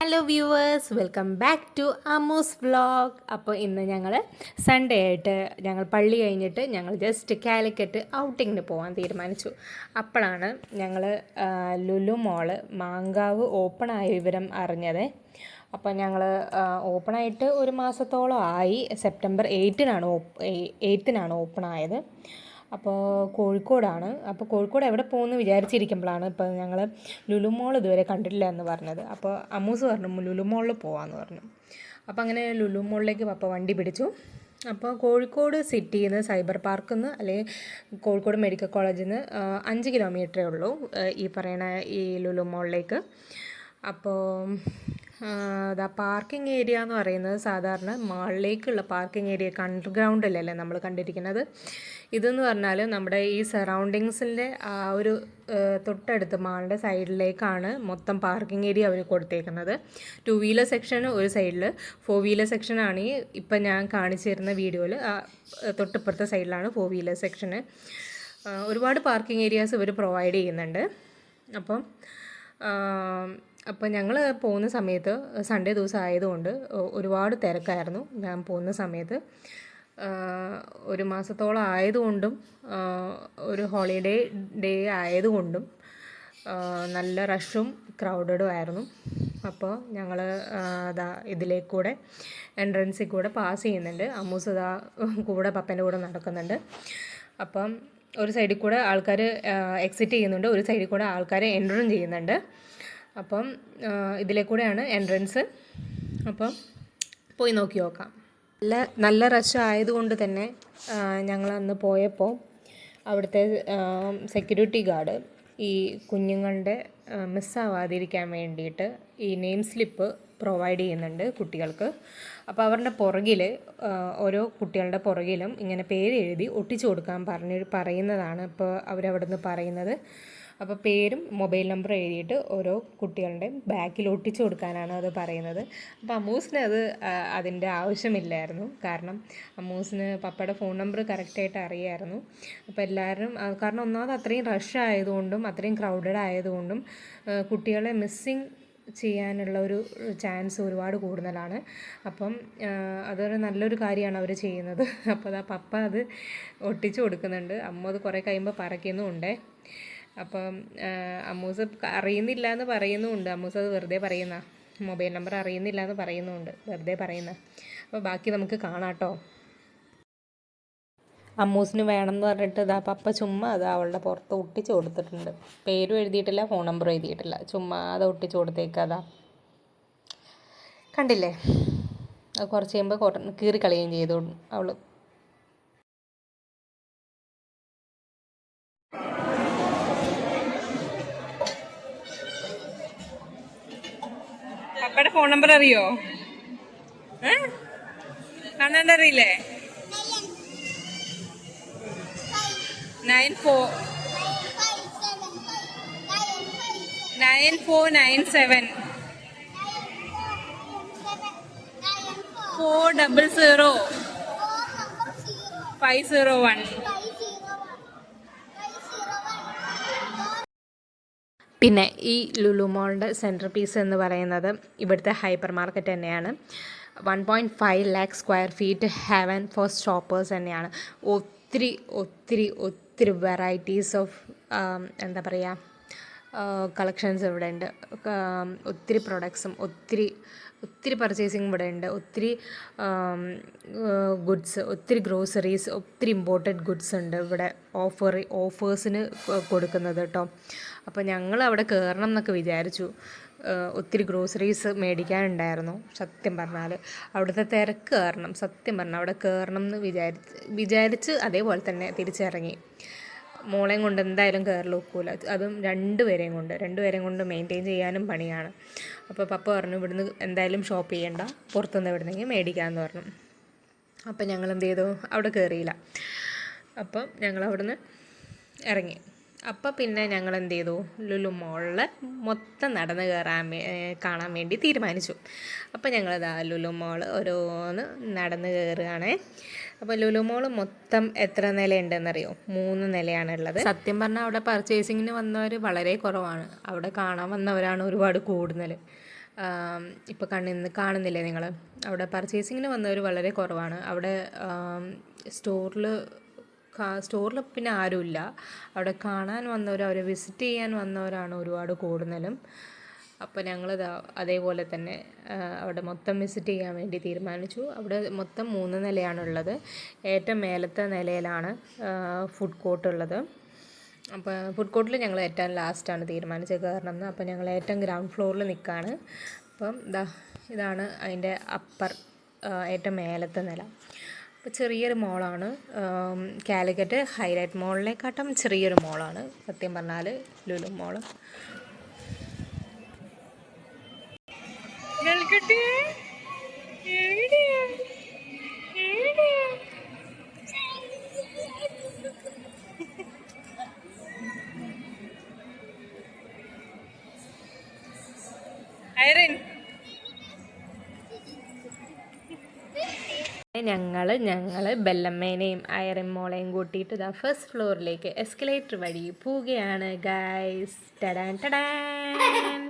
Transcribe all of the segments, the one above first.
Hello viewers, welcome back to Ammu's vlog. അപ്പോൾ ഇന്ന് ഞങ്ങൾ സൺഡേ ആയിട്ട് ഞങ്ങൾ പള്ളി കഴിഞ്ഞിട്ട് ഞങ്ങൾ ജസ്റ്റ് കാലിക്കറ്റ് ഔട്ടിങ്ങിന് പോകാൻ തീരുമാനിച്ചു. അപ്പോഴാണ് ഞങ്ങൾ ലുലു മോള് മാങ്കാവ് ഓപ്പണായ വിവരം അറിഞ്ഞത്. അപ്പോൾ ഞങ്ങൾ ഓപ്പണായിട്ട് ഒരു മാസത്തോളം ആയി. സെപ്റ്റംബർ 8-നാണ് ഓപ്പണായത്. അപ്പോൾ കോഴിക്കോടാണ്. അപ്പോൾ കോഴിക്കോട് എവിടെ പോകുമെന്ന് വിചാരിച്ചിരിക്കുമ്പോഴാണ് ഇപ്പോൾ ഞങ്ങൾ ലുലു മോൾ ഇതുവരെ കണ്ടിട്ടില്ല എന്ന് പറഞ്ഞത്. അപ്പോൾ അമ്മൂസ് പറഞ്ഞു ലുലു മോളിൽ പോകാമെന്ന് പറഞ്ഞു. അപ്പോൾ അങ്ങനെ ലുലു മോളിലേക്ക് പപ്പ വണ്ടി പിടിച്ചു. അപ്പോൾ കോഴിക്കോട് സിറ്റിയിൽ നിന്ന് സൈബർ പാർക്കിൽ നിന്ന് അല്ലെങ്കിൽ കോഴിക്കോട് മെഡിക്കൽ കോളേജിൽ നിന്ന് 5 കിലോമീറ്ററേ ഉള്ളൂ ഈ പറയുന്ന ഈ ലുലു മോളിലേക്ക്. അപ്പോൾ പാർക്കിംഗ് ഏരിയ എന്ന് പറയുന്നത് സാധാരണ മാളിലേക്കുള്ള പാർക്കിംഗ് ഏരിയ അണ്ടർഗ്രൗണ്ടിലല്ലേ നമ്മൾ കണ്ടിരിക്കുന്നത്. ഇതെന്ന് പറഞ്ഞാൽ നമ്മുടെ ഈ സറൗണ്ടിങ്സിൻ്റെ ആ ഒരു തൊട്ടടുത്ത് മാളിൻ്റെ സൈഡിലേക്കാണ് മൊത്തം പാർക്കിംഗ് ഏരിയ അവർ കൊടുത്തേക്കുന്നത്. 2 വീലർ സെക്ഷൻ ഒരു സൈഡിൽ, 4 വീലർ സെക്ഷനാണ് ഈ ഇപ്പം ഞാൻ കാണിച്ചു തരുന്ന വീഡിയോയിൽ തൊട്ടിപ്പുറത്തെ സൈഡിലാണ് 4 വീലർ സെക്ഷന്. ഒരുപാട് പാർക്കിംഗ് ഏരിയാസ് ഇവർ പ്രൊവൈഡ് ചെയ്യുന്നുണ്ട്. അപ്പോൾ ഞങ്ങൾ പോകുന്ന സമയത്ത് സൺഡേ ദിവസം ആയതുകൊണ്ട് ഒരുപാട് തിരക്കായിരുന്നു. ഞാൻ പോകുന്ന സമയത്ത് ഒരു മാസത്തോളം ആയതുകൊണ്ടും ഒരു ഹോളിഡേ ഡേ ആയതുകൊണ്ടും നല്ല റഷും ക്രൗഡഡും ആയിരുന്നു. അപ്പോൾ ഞങ്ങൾ ഇതിലേക്കൂടെ എൻട്രൻസിൽ കൂടെ പാസ് ചെയ്യുന്നുണ്ട്. അമ്മൂസ് കൂടെ പപ്പൻ്റെ കൂടെ നടക്കുന്നുണ്ട്. അപ്പം ഒരു സൈഡിൽ കൂടെ ആൾക്കാർ എക്സിറ്റ് ചെയ്യുന്നുണ്ട്, ഒരു സൈഡിൽ കൂടെ ആൾക്കാർ എൻട്രും ചെയ്യുന്നുണ്ട്. അപ്പം ഇതിലേക്കൂടെയാണ് എൻട്രൻസ്. അപ്പം പോയി നോക്കി നോക്കാം. നല്ല റഷ് ആയതുകൊണ്ട് തന്നെ ഞങ്ങൾ അന്ന് പോയപ്പോൾ അവിടുത്തെ സെക്യൂരിറ്റി ഗാർഡ് ഈ കുഞ്ഞുങ്ങളുടെ മിസ്സാവാതിരിക്കാൻ വേണ്ടിയിട്ട് ഈ നെയിം സ്ലിപ്പ് പ്രൊവൈഡ് ചെയ്യുന്നുണ്ട് കുട്ടികൾക്ക്. അപ്പോൾ അവരുടെ പുറകിൽ ഓരോ കുട്ടികളുടെ പുറകിലും ഇങ്ങനെ പേര് എഴുതി ഒട്ടിച്ചു കൊടുക്കാൻ പറയുന്നതാണ് ഇപ്പോൾ അവരവിടെ നിന്ന് പറയുന്നത്. അപ്പോൾ പേരും മൊബൈൽ നമ്പർ എഴുതിയിട്ട് ഓരോ കുട്ടികളുടെ ബാക്കിൽ ഒട്ടിച്ചു കൊടുക്കാനാണ് അത് പറയുന്നത്. അപ്പോൾ അമ്മൂസിന് അതിൻ്റെ ആവശ്യമില്ലായിരുന്നു. കാരണം അമ്മൂസിന് പപ്പയുടെ ഫോൺ നമ്പർ കറക്റ്റായിട്ട് അറിയായിരുന്നു. അപ്പോൾ എല്ലാവരും കാരണം ഒന്നാമത് അത്രയും റഷ് ആയതുകൊണ്ടും അത്രയും ക്രൗഡഡ് ആയതുകൊണ്ടും കുട്ടികളെ മിസ്സിങ് ചെയ്യാനുള്ള ഒരു ചാൻസ് ഒരുപാട് കൂടുതലാണ്. അപ്പം അതൊരു നല്ലൊരു കാര്യമാണ് അവർ ചെയ്യുന്നത്. അപ്പോൾ പപ്പ അത് ഒട്ടിച്ചു കൊടുക്കുന്നുണ്ട്. അമ്മ അത് കുറേ കഴിയുമ്പോൾ പറയ്ക്കുന്നുമുണ്ട്. അപ്പം അമ്മൂസ് അറിയുന്നില്ല എന്ന് പറയുന്നുമുണ്ട്. അമ്മൂസ് അത് വെറുതെ പറയുന്ന, മൊബൈൽ നമ്പർ അറിയുന്നില്ല എന്ന് പറയുന്നുമുണ്ട്, വെറുതെ പറയുന്ന. അപ്പോൾ ബാക്കി നമുക്ക് കാണാം കേട്ടോ. അമ്മൂസിന് വേണമെന്ന് പറഞ്ഞിട്ട് പപ്പ ചുമ്മാ അവളുടെ പുറത്ത് ഒട്ടിച്ച് കൊടുത്തിട്ടുണ്ട്. പേരും എഴുതിയിട്ടില്ല, ഫോൺ നമ്പറും എഴുതിയിട്ടില്ല, ചുമ്മാ അത് ഒട്ടിച്ച് കൊടുത്തേക്കാതാ. കണ്ടില്ലേ? അത് കുറച്ച് കഴിയുമ്പോൾ കീറി കളയുകയും ചെയ്തു അവൾ. പപ്പയുടെ ഫോൺ നമ്പർ അറിയോ? കണ്ണണ്ടറിയില്ലേ? 9497 400 501. പിന്നെ ഈ ലുലു മോളിൻ്റെ സെൻട്രൽ പീസ് എന്ന് പറയുന്നത് ഇവിടുത്തെ ഹൈപ്പർ മാർക്കറ്റ് തന്നെയാണ്. 1.5 lakh square feet heaven for shoppers തന്നെയാണ്. ഒത്തിരി ഒത്തിരി ഒത്തിരി വെറൈറ്റീസ് ഓഫ് എന്താ പറയുക കളക്ഷൻസ് ഇവിടെ ഉണ്ട്. ഒത്തിരി പ്രൊഡക്ട്സും ഒത്തിരി പർച്ചേസിങ് ഇവിടെ ഉണ്ട്. ഒത്തിരി ഗുഡ്സ്, ഒത്തിരി ഗ്രോസറീസ്, ഒത്തിരി ഇമ്പോർട്ടഡ് ഗുഡ്സ് ഉണ്ട് ഇവിടെ ഓഫേഴ്സിന് കൊടുക്കുന്നത് കേട്ടോ. അപ്പോൾ ഞങ്ങൾ അവിടെ കയറണം എന്നൊക്കെ വിചാരിച്ചു. ഒത്തിരി ഗ്രോസറീസ് മേടിക്കാനുണ്ടായിരുന്നു. സത്യം പറഞ്ഞാൽ അവിടുത്തെ തിരക്ക് കാരണം സത്യം പറഞ്ഞാൽ അവിടെ കയറണം എന്ന് വിചാരിച്ച് അതേപോലെ തന്നെ തിരിച്ചിറങ്ങി. മോളെയും കൊണ്ട് എന്തായാലും കയറി നോക്കൂല, അതും രണ്ടുപേരെയും കൊണ്ട് മെയിൻറ്റെയിൻ ചെയ്യാനും പണിയാണ്. അപ്പോൾ പപ്പ പറഞ്ഞു ഇവിടുന്ന് എന്തായാലും ഷോപ്പ് ചെയ്യണ്ട, പുറത്തുനിന്ന് എവിടുന്നെങ്കിൽ മേടിക്കാമെന്ന് പറഞ്ഞു. അപ്പം ഞങ്ങൾ എന്ത് ചെയ്തു? അവിടെ കയറിയില്ല. അപ്പം ഞങ്ങൾ അവിടുന്ന് ഇറങ്ങി. അപ്പോൾ പിന്നെ ഞങ്ങൾ എന്ത് ചെയ്തു? ലുലു മോളിൽ മൊത്തം നടന്ന് കാണാൻ വേണ്ടി തീരുമാനിച്ചു. അപ്പോൾ ഞങ്ങളിതാ ലുലു മോൾ ഓരോന്ന് നടന്ന് കയറുകയാണ്. അപ്പോൾ ലുലു മോൾ മൊത്തം എത്ര നിലയുണ്ടെന്നറിയോ? 3 നിലയാണുള്ളത്. സത്യം പറഞ്ഞാൽ അവിടെ പർച്ചേസിങ്ങിന് വന്നവർ വളരെ കുറവാണ്. അവിടെ കാണാൻ വന്നവരാണ് ഒരുപാട് കൂടുതൽ. ഇപ്പോൾ കാണുന്നില്ലേ നിങ്ങൾ? അവിടെ പർച്ചേസിങ്ങിന് വന്നവർ വളരെ കുറവാണ്. അവിടെ സ്റ്റോറിൽ പിന്നെ ആരുമില്ല. അവിടെ കാണാൻ വന്നവർ, അവരെ വിസിറ്റ് ചെയ്യാൻ വന്നവരാണ് ഒരുപാട് കൂടുതലും. അപ്പോൾ ഞങ്ങളിതാ അതേപോലെ തന്നെ അവിടെ മൊത്തം വിസിറ്റ് ചെയ്യാൻ വേണ്ടി തീരുമാനിച്ചു. അവിടെ മൊത്തം 3 നിലയാണുള്ളത്. ഏറ്റവും മേലത്തെ നിലയിലാണ് ഫുഡ് കോർട്ട് ഉള്ളത്. അപ്പോൾ ഫുഡ് കോർട്ടിൽ ഞങ്ങൾ ഏറ്റവും ലാസ്റ്റാണ് തീരുമാനിച്ചത് കയറണം എന്ന്. അപ്പോൾ ഞങ്ങൾ ഏറ്റവും ഗ്രൗണ്ട് ഫ്ലോറിൽ നിൽക്കുകയാണ്. അപ്പം ഇതാണ് അതിൻ്റെ ഏറ്റവും മേലത്തെ നില. അപ്പോൾ ചെറിയൊരു മോളാണ്. കാലിക്കറ്റ് ഹൈലൈറ്റ് മോളിനെക്കാട്ടും ചെറിയൊരു മോളാണ് സത്യം പറഞ്ഞാൽ ലുലു മോള്. ഞങ്ങൾ ബെല്ലമ്മേനെയും ഐറിൻ മോളെയും കൂട്ടിയിട്ട് ഫസ്റ്റ് ഫ്ലോറിലേക്ക് എസ്കലേറ്റർ വഴി പോവുകയാണ് ഗൈസ്. ടടാൻ ടടാൻ.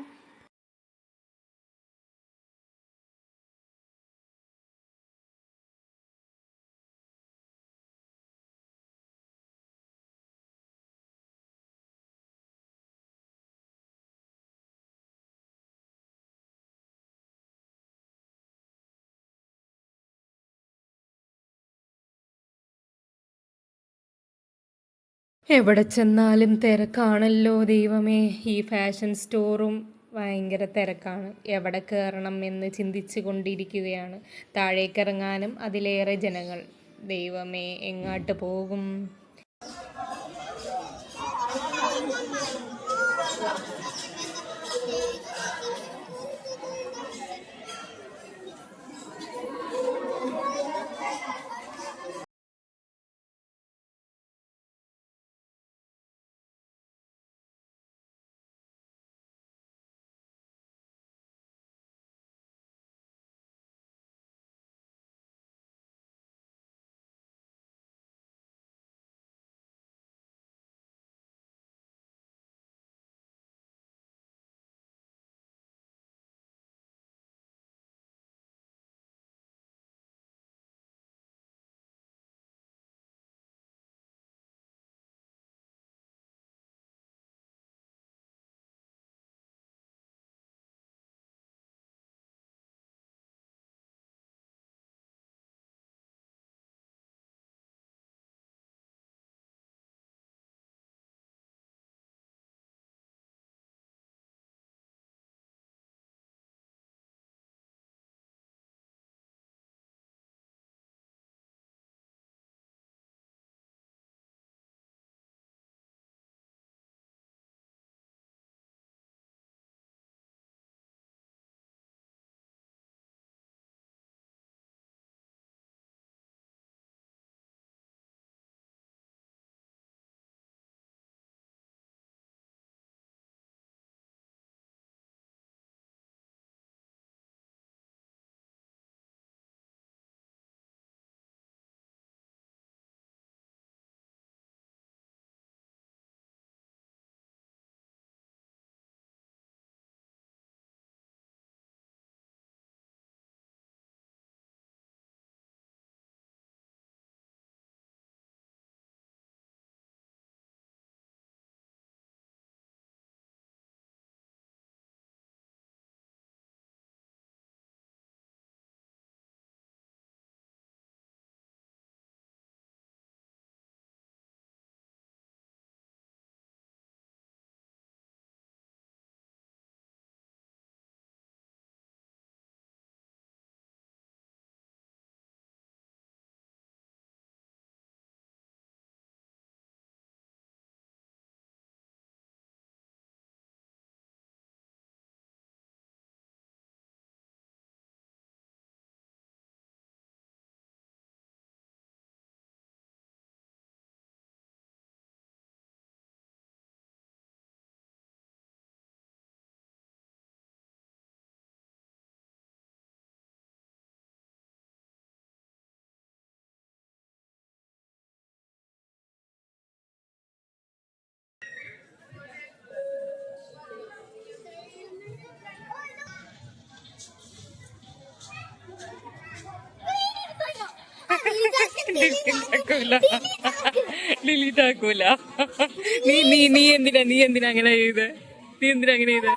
എവിടെ ചെന്നാലും തിരക്കാണല്ലോ ദൈവമേ. ഈ ഫാഷൻ സ്റ്റോറും ഭയങ്കര തിരക്കാണ്. എവിടെ കയറണം എന്ന് ചിന്തിച്ചു കൊണ്ടിരിക്കുകയാണ്. താഴേക്കിറങ്ങാനും അതിലേറെ ജനങ്ങൾ. ദൈവമേ, എങ്ങോട്ട് പോകും? ഡിലീറ്റ് ആക്കൂല. നീ എന്തിനാ അങ്ങനെ ചെയ്ത്? നീ എന്തിനാ അങ്ങനെ ചെയ്ത്?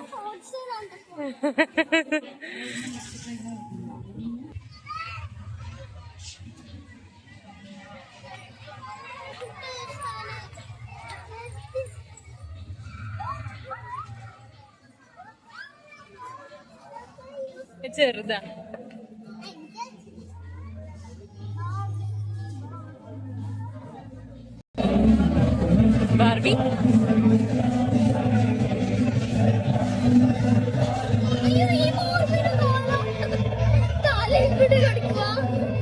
ചെറുതാ. ബാർബി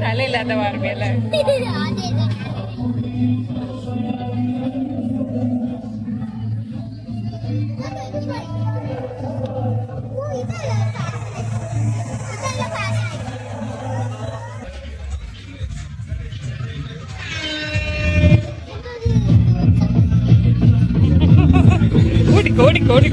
തലയില്ലാത്ത ബാർബി അല്ലേ? ഓടി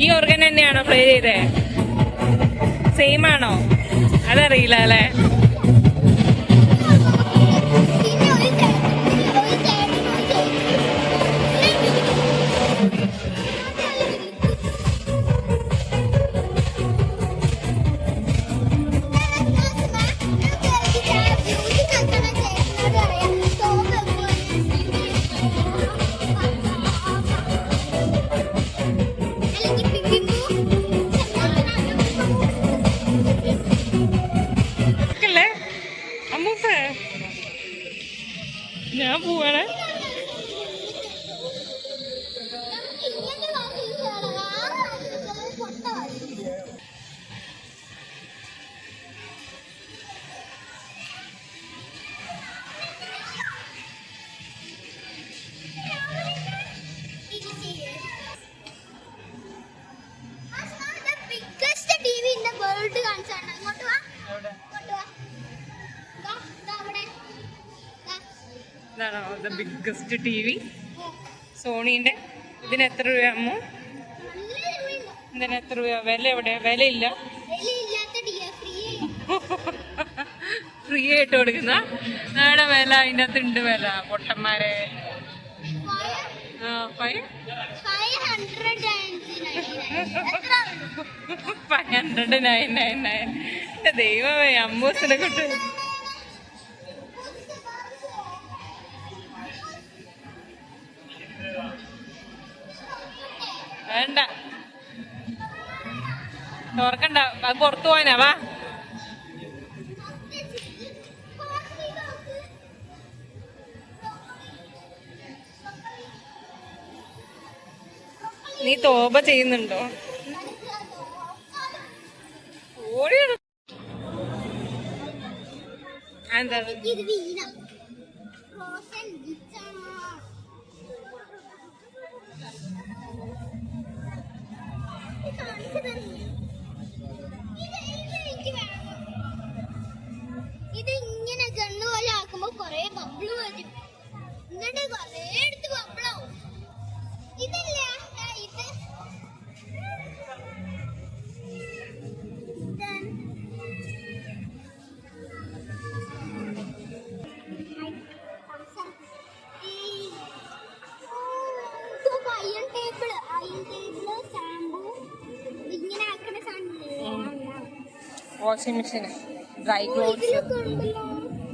ഈ ഓർഗൻ തന്നെയാണോ പ്ലേ ചെയ്തേ? സെയിം ആണോ? അതറിയില്ല അല്ലേ? ഞാൻ പോവാണ്. ഇതാണോ ദ ബിഗ്ഗസ്റ്റ് ടി വി? സോണീൻ്റെ. ഇതിന് എത്ര രൂപയാമോ? ഇതിന് എത്ര രൂപ? വില എവിടെയാ? വിലയില്ല. ഫ്രീ ആയിട്ട് കൊടുക്കുന്ന നമ്മുടെ വില അതിൻ്റെ അകത്ത് ഉണ്ട്. വില പൊട്ടന്മാരെ 599. ദൈവമേ, അമ്മൂസിനെ കൊണ്ട് വേണ്ട, തുറക്കണ്ട. അത് പുറത്തു പോവാനാ. വാ, നീ തോപ ചെയ്യുന്നുണ്ടോ? ഓടി എന്താ ഇത് ഇങ്ങനെ ഗണ്ണ് പോലെ ആക്കുമ്പോ കൊറേ ബബിള് വരും. എന്നിട്ട് കൊറേ എടുത്ത് ബബിളാവും. ഇതല്ല ഇത് വാഷിംഗ് മെഷീന്, ഡ്രൈ ക്ലോത്ത്സ്,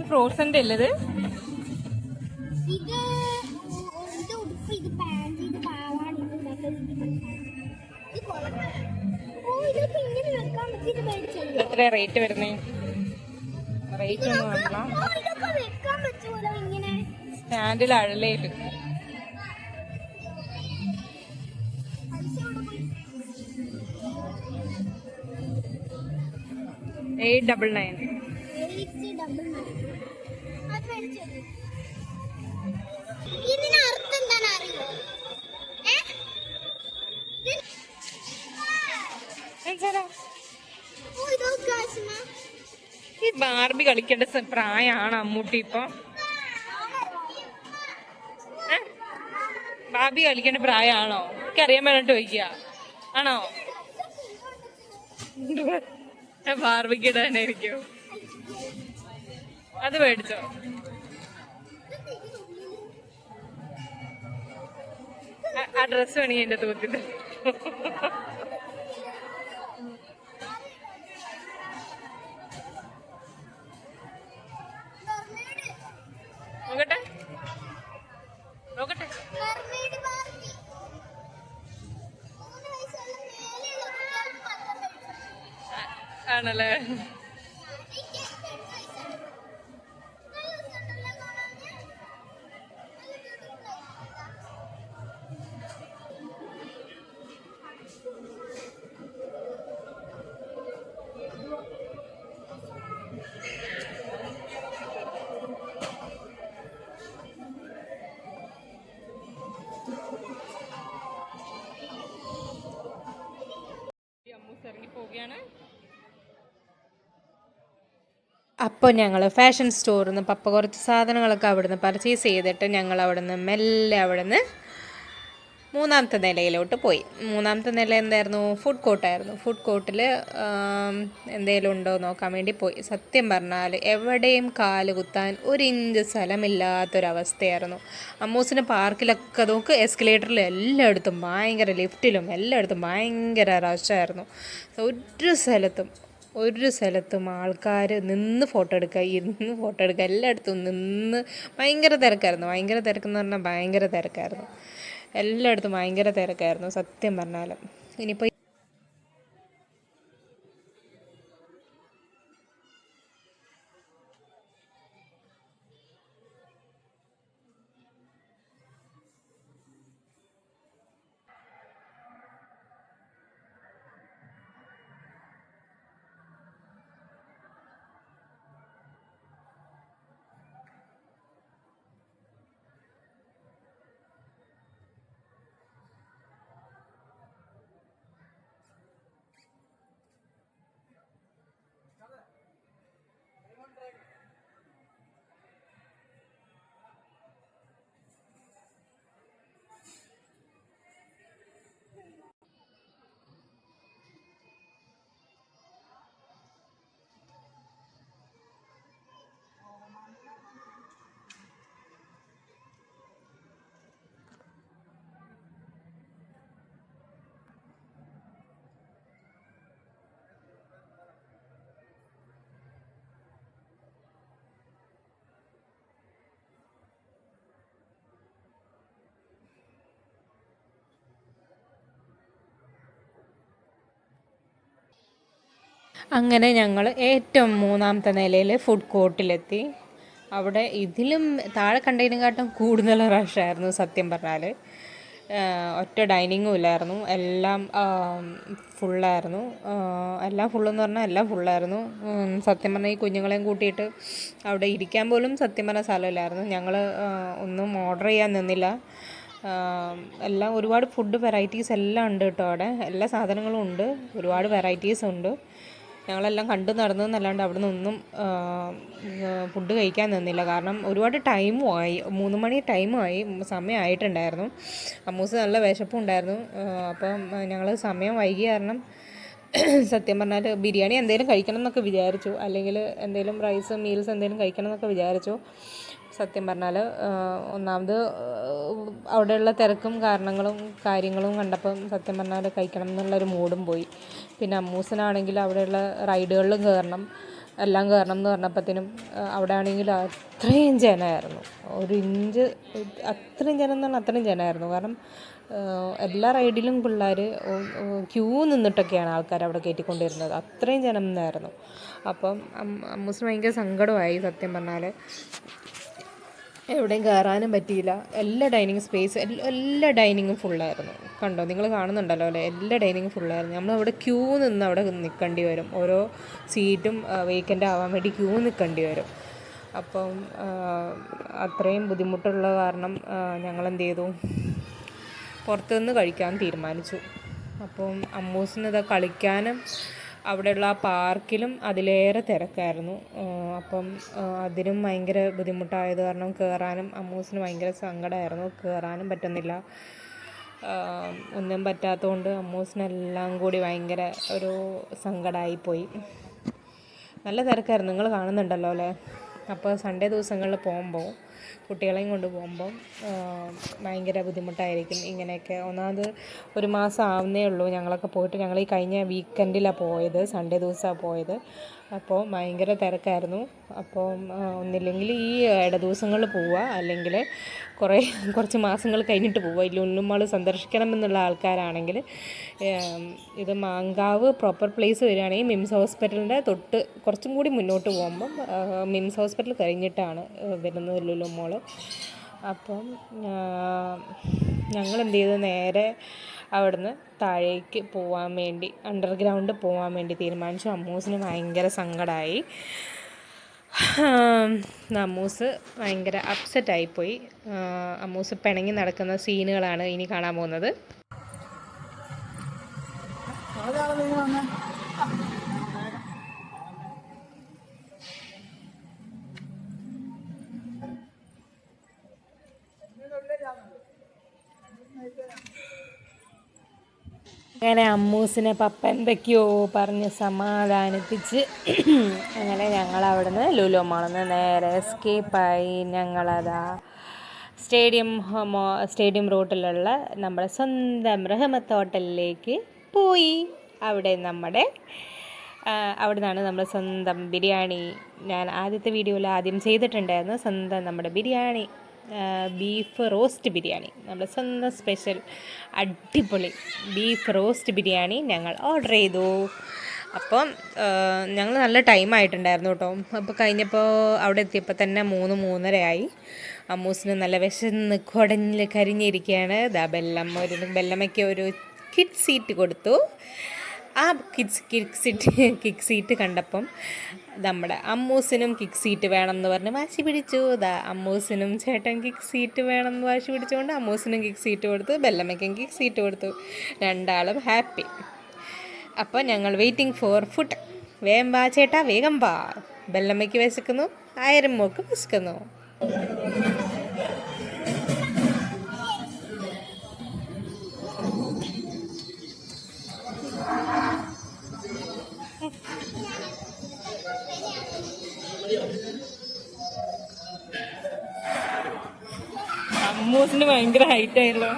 ഫ്രോസന്റെ അല്ലത്. എത്ര റേറ്റ് വരുന്നേ? റേറ്റ് ഒന്നും വേണ്ട. സ്റ്റാൻഡിൽ അഴലായിട്ട് $899. ഇതിന് അർത്ഥം എന്താണ് അറിയോ? ഈ ബാർബി കളിക്കേണ്ട പ്രായമാണ് അമ്മൂട്ടി ഇപ്പൊ. ബാർബി കളിക്കേണ്ട പ്രായമാണോ? എനിക്കറിയാൻ വേണ്ടിട്ട് ചോദിക്കുക ആണോ? ബാർബിക്ക് ഇടാനായിരിക്കും. അത് മേടിച്ചോ? ആ ഡ്രസ് വേണി എന്റെ തൂക്കിട്ട്. നോക്കട്ടെ നോക്കട്ടെ. ആണല്ലേ? ഇറങ്ങി പോവുകയാണ്. അപ്പോൾ ഞങ്ങൾ ഫാഷൻ സ്റ്റോറിൽ നിന്ന് പപ്പ കുറച്ച് സാധനങ്ങളൊക്കെ അവിടുന്ന് പർച്ചേസ് ചെയ്തിട്ട് ഞങ്ങൾ അവിടുന്ന് മെല്ലെ അവിടുന്ന് മൂന്നാമത്തെ നിലയിലോട്ട് പോയി. മൂന്നാമത്തെ നില എന്തായിരുന്നു? ഫുഡ് കോർട്ടായിരുന്നു. ഫുഡ് കോർട്ടിൽ എന്തെങ്കിലും ഉണ്ടോ നോക്കാൻ വേണ്ടി പോയി. സത്യം പറഞ്ഞാൽ എവിടെയും കാല് കുത്താൻ ഒരു ഇഞ്ച് സ്ഥലമില്ലാത്തൊരവസ്ഥയായിരുന്നു. അമ്മൂസിന് പാർക്കിലൊക്കെ നോക്ക്, എസ്കലേറ്ററിൽ എല്ലായിടത്തും ഭയങ്കര, ലിഫ്റ്റിലും എല്ലായിടത്തും ഭയങ്കര റഷായിരുന്നു. ഒരു സ്ഥലത്തും ആൾക്കാർ നിന്ന് ഫോട്ടോ എടുക്കുക, ഇരുന്ന് ഫോട്ടോ എടുക്കുക, എല്ലായിടത്തും നിന്ന് ഭയങ്കര തിരക്കായിരുന്നു. ഭയങ്കര തിരക്കെന്ന് പറഞ്ഞാൽ ഭയങ്കര തിരക്കായിരുന്നു. എല്ലായിടത്തും ഭയങ്കര തിരക്കായിരുന്നു സത്യം പറഞ്ഞാൽ. ഇനിയിപ്പോൾ അങ്ങനെ ഞങ്ങൾ ഏറ്റവും മൂന്നാമത്തെ നിലയിൽ ഫുഡ് കോർട്ടിലെത്തി. അവിടെ ഇതിലും താഴെ കണ്ടതിനെക്കാട്ടും കൂടുതൽ റഷായിരുന്നു സത്യം പറഞ്ഞാൽ. ഒറ്റ ഡൈനിങ്ങും ഇല്ലായിരുന്നു, എല്ലാം ഫുള്ളായിരുന്നു. എല്ലാം ഫുള്ളെന്ന് പറഞ്ഞാൽ എല്ലാം ഫുള്ളായിരുന്നു. സത്യം പറഞ്ഞാൽ ഈ കുഞ്ഞുങ്ങളെയും കൂട്ടിയിട്ട് അവിടെ ഇരിക്കാൻ പോലും സത്യം പറഞ്ഞാൽ സ്ഥലമില്ലായിരുന്നു. ഞങ്ങൾ ഒന്നും ഓർഡർ ചെയ്യാൻ നിന്നില്ല. എല്ലാം ഒരുപാട് ഫുഡ് വെറൈറ്റീസ് എല്ലാം ഉണ്ട് കേട്ടോ. അവിടെ എല്ലാ സാധനങ്ങളും ഉണ്ട്, ഒരുപാട് വെറൈറ്റീസ് ഉണ്ട്. ഞങ്ങളെല്ലാം കണ്ടു നടന്നു എന്നല്ലാണ്ട് അവിടെ നിന്നൊന്നും ഫുഡ് കഴിക്കാൻ നിന്നില്ല. കാരണം ഒരുപാട് ടൈമും ആയി, 3 മണി ടൈമുമായി, സമയമായിട്ടുണ്ടായിരുന്നു. അമ്മൂസ് നല്ല വിശപ്പും ഉണ്ടായിരുന്നു. അപ്പം ഞങ്ങൾ സമയം വൈകി കാരണം സത്യം പറഞ്ഞാൽ ബിരിയാണി എന്തെങ്കിലും കഴിക്കണം എന്നൊക്കെ വിചാരിച്ചു, അല്ലെങ്കിൽ എന്തെങ്കിലും റൈസ് മീൽസ് എന്തെങ്കിലും കഴിക്കണം എന്നൊക്കെ വിചാരിച്ചു. സത്യം പറഞ്ഞാൽ ഒന്നാമത് അവിടെയുള്ള തിരക്കും കാര്യങ്ങളും കണ്ടപ്പം സത്യം പറഞ്ഞാൽ കഴിക്കണം എന്നുള്ളൊരു മൂഡും പോയി. പിന്നെ അമ്മൂസിനാണെങ്കിൽ അവിടെയുള്ള റൈഡുകളിലും എല്ലാം കയറണം എന്ന് പറഞ്ഞപ്പോഴത്തേനും അവിടെ ആണെങ്കിൽ അത്രയും ജനമായിരുന്നു. ഒരു ഇഞ്ച് അത്രയും ജനം എന്ന് പറഞ്ഞാൽ അത്രയും ജനമായിരുന്നു. കാരണം എല്ലാ റൈഡിലും പിള്ളേർ ക്യൂ നിന്നിട്ടൊക്കെയാണ് ആൾക്കാർ അവിടെ കയറ്റിക്കൊണ്ടിരുന്നത്. അത്രയും ജനം എന്നായിരുന്നു. അപ്പം അമ്മൂസിന് ഭയങ്കര സങ്കടമായി സത്യം പറഞ്ഞാൽ. എവിടെയും കയറാനും പറ്റിയില്ല. എല്ലാ ഡൈനിങ്ങും ഫുള്ളായിരുന്നു. കണ്ടോ, നിങ്ങൾ കാണുന്നുണ്ടല്ലോ അല്ലേ, എല്ലാ ഡൈനിങ്ങും ഫുള്ളായിരുന്നു. നമ്മളവിടെ ക്യൂ നിന്ന് അവിടെ നിൽക്കേണ്ടി വരും. ഓരോ സീറ്റും വേക്കൻ്റ് ആവാൻ വേണ്ടി ക്യൂ നിൽക്കേണ്ടി വരും. അപ്പം അത്രയും ബുദ്ധിമുട്ടുള്ള കാരണം ഞങ്ങളെന്ത് ചെയ്തു, പുറത്തുനിന്ന് കഴിക്കാൻ തീരുമാനിച്ചു. അപ്പം അമ്മൂസിനിത് കളിക്കാനും അവിടെയുള്ള ആ പാർക്കിലും അതിലേറെ തിരക്കായിരുന്നു. അപ്പം അതിനും ഭയങ്കര ബുദ്ധിമുട്ടായത് കാരണം കയറാനും അമ്മൂസിന് ഭയങ്കര സങ്കടമായിരുന്നു. കയറാനും പറ്റുന്നില്ല. ഒന്നും പറ്റാത്തതുകൊണ്ട് അമ്മൂസിനെല്ലാം കൂടി ഭയങ്കര ഒരു സങ്കടമായിപ്പോയി. നല്ല തിരക്കായിരുന്നു, നിങ്ങൾ കാണുന്നുണ്ടല്ലോ അല്ലേ. അപ്പോൾ സൺഡേ ദിവസങ്ങളിൽ പോകുമ്പോൾ, കുട്ടികളെയും കൊണ്ട് പോകുമ്പം ഭയങ്കര ബുദ്ധിമുട്ടായിരിക്കും ഇങ്ങനെയൊക്കെ. ഒന്നാമത് ഒരു മാസം ആവുന്നേ ഉള്ളൂ ഞങ്ങളൊക്കെ പോയിട്ട്. ഞങ്ങൾ ഈ കഴിഞ്ഞ വീക്കെൻഡിലാണ് പോയത്, സൺഡേ ദിവസമാണ് പോയത്. അപ്പോൾ ഭയങ്കര തിരക്കായിരുന്നു. അപ്പോൾ ഒന്നില്ലെങ്കിൽ ഈ ഇട ദിവസങ്ങളിൽ പോവുക, അല്ലെങ്കിൽ കുറച്ച് മാസങ്ങൾ കഴിഞ്ഞിട്ട് പോവുക. ഈ ലുലു മാൾ സന്ദർശിക്കണമെന്നുള്ള ആൾക്കാരാണെങ്കിൽ ഇത് മാങ്കാവ് പ്രോപ്പർ പ്ലേസ് വരികയാണെങ്കിൽ മിംസ് ഹോസ്പിറ്റലിൻ്റെ തൊട്ട് കുറച്ചും കൂടി മുന്നോട്ട് പോകുമ്പം മിംസ് ഹോസ്പിറ്റൽ കഴിഞ്ഞിട്ടാണ് വരുന്നത് ലുലു മാൾ. അപ്പം ഞങ്ങളെന്ത് ചെയ്തു, നേരെ അവിടുന്ന് താഴേക്ക് പോകാൻ വേണ്ടി, അണ്ടർഗ്രൗണ്ട് പോകാൻ വേണ്ടി തീരുമാനിച്ചു. അമ്മൂസിന് ഭയങ്കര സങ്കടമായി. അമ്മൂസ് ഭയങ്കര അപ്സെറ്റായിപ്പോയി. അമ്മൂസ് പിണങ്ങി നടക്കുന്ന സീനുകളാണ് ഇനി കാണാൻ പോകുന്നത്. അങ്ങനെ അമ്മൂസിനെ പപ്പ എന്തൊക്കെയോ പറഞ്ഞ് സമാധാനിപ്പിച്ച് അങ്ങനെ ഞങ്ങൾ അവിടുന്ന് ലുലു മാളിൽ നിന്ന് നേരെ എസ്കേപ്പായി. ഞങ്ങളതാ സ്റ്റേഡിയം റോട്ടിലുള്ള നമ്മുടെ സ്വന്തം റഹ്മത്ത് ഹോട്ടലിലേക്ക് പോയി. അവിടെ നിന്നാണ് നമ്മുടെ സ്വന്തം ബിരിയാണി, ഞാൻ ആദ്യത്തെ വീഡിയോയിൽ ആദ്യം ചെയ്തിട്ടുണ്ടായിരുന്നു, സ്വന്തം നമ്മുടെ ബിരിയാണി, ബീഫ് റോസ്റ്റ് ബിരിയാണി, നമ്മുടെ സ്വന്തം സ്പെഷ്യൽ അടിപൊളി ബീഫ് റോസ്റ്റ് ബിരിയാണി ഞങ്ങൾ ഓർഡർ ചെയ്തു. അപ്പം ഞങ്ങൾ നല്ല ടൈമായിട്ടുണ്ടായിരുന്നു കേട്ടോ. അപ്പോൾ കഴിഞ്ഞപ്പോൾ അവിടെ എത്തിയപ്പോൾ തന്നെ 3-3:30 അമ്മൂസിന് നല്ല വിശന്ന് കരിഞ്ഞിരിക്കുകയാണ്. ബെല്ലമ്മയ്ക്ക് ഒരു കിഡ് സീറ്റ് കൊടുത്തു. ആ കിക്ക് സീറ്റ് കണ്ടപ്പം നമ്മുടെ അമ്മൂസിനും കിക്ക് സീറ്റ് വേണം എന്ന് പറഞ്ഞ് വാശി പിടിച്ചു. അമ്മൂസിനും ചേട്ടൻ കിക്ക് സീറ്റ് വേണം എന്ന് വാശി പിടിച്ചുകൊണ്ട് അമ്മൂസിനും കിക്ക് സീറ്റ് കൊടുത്തു, ബെല്ലമ്മയ്ക്കും കിക്ക് സീറ്റ് കൊടുത്തു. രണ്ടാളും ഹാപ്പി. അപ്പോൾ ഞങ്ങൾ വെയിറ്റിംഗ് ഫോർ ഫുഡ്. വേഗം വാ ചേട്ടാ, വേഗം വാ. ബെല്ലമ്മയ്ക്ക് വിശക്കുന്നു, ആയിരമ്മോക്ക് വിശക്കുന്നു. അമ്മൂസിന് ഭയങ്കര ഹൈറ്റ് ആയല്ലോ.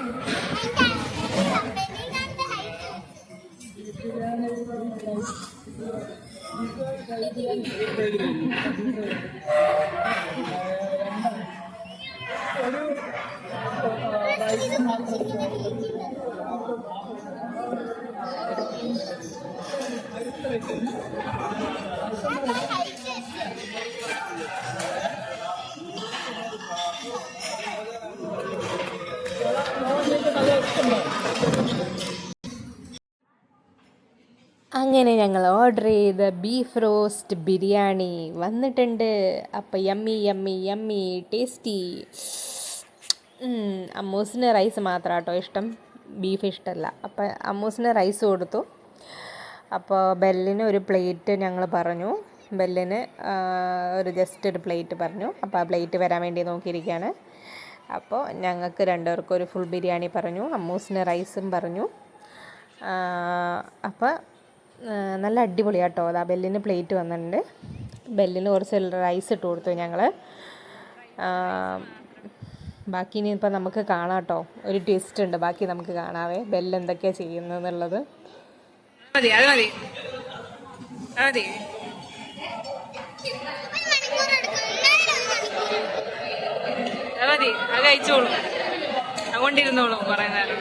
അങ്ങനെ ഞങ്ങൾ ഓർഡർ ചെയ്ത ബീഫ് റോസ്റ്റ് ബിരിയാണി വന്നിട്ടുണ്ട്. അപ്പം യമ്മി ടേസ്റ്റി. അമ്മൂസിന് റൈസ് മാത്രം കേട്ടോ ഇഷ്ടം, ബീഫ് ഇഷ്ടമല്ല. അപ്പം അമ്മൂസിന് റൈസ് കൊടുത്തു. അപ്പോൾ ബെല്ലിന് ഒരു പ്ലേറ്റ് ഞങ്ങൾ പറഞ്ഞു, ബെല്ലിന് ജസ്റ്റ് ഒരു പ്ലേറ്റ് പറഞ്ഞു. അപ്പോൾ ആ പ്ലേറ്റ് വരാൻ വേണ്ടി നോക്കിയിരിക്കുകയാണ്. അപ്പോൾ ഞങ്ങൾക്ക് രണ്ടുപേർക്കും ഒരു ഫുൾ ബിരിയാണി പറഞ്ഞു, അമ്മൂസിന് റൈസും പറഞ്ഞു. അപ്പോൾ നല്ല അടിപൊളിയാട്ടോ. അതാ ബെല്ലിന് പ്ലേറ്റ് വന്നിട്ടുണ്ട്. ബെല്ലിന് കുറച്ച് റൈസ് ഇട്ട് കൊടുത്തു ഞങ്ങൾ. ബാക്കി ഇനിയിപ്പോൾ നമുക്ക് കാണാം കേട്ടോ, ഒരു ട്വിസ്റ്റ് ഉണ്ട്, ബാക്കി നമുക്ക് കാണാവേ ബെല്ല് എന്തൊക്കെയാണ് ചെയ്യുന്നതെന്നുള്ളത്. മതി അത് കഴിച്ചോളൂ, അതുകൊണ്ടിരുന്നോളൂ കുറേ നേരം.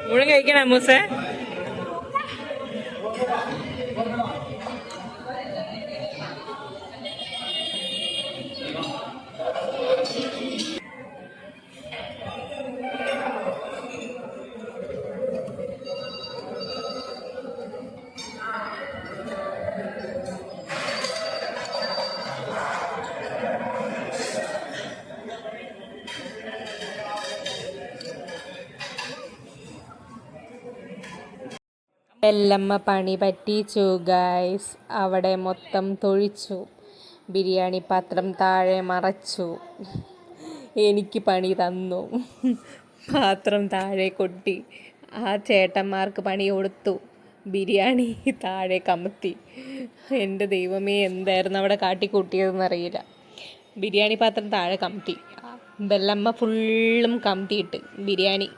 മുഴുവൻ കഴിക്കണം അമ്മൂസേ. എല്ലമ്മ പണി പറ്റിച്ചു ഗൈസ്. അവിടെ മൊത്തം തൊഴിച്ചു, ബിരിയാണി പാത്രം താഴെ മറച്ചു, എനിക്ക് പണി തന്നു, പാത്രം താഴെ കൊട്ടി, ആ ചേട്ടന്മാർക്ക് പണി കൊടുത്തു, ബിരിയാണി താഴെ കമത്തി. എൻ്റെ ദൈവമേ, എന്തായിരുന്നു അവിടെ കാട്ടിക്കൂട്ടിയതെന്നറിയില്ല. ബിരിയാണി പാത്രം താഴെ കമത്തി, ബെല്ലമ്മ ഫുള്ളും കമത്തിയിട്ട്, ബിരിയാണി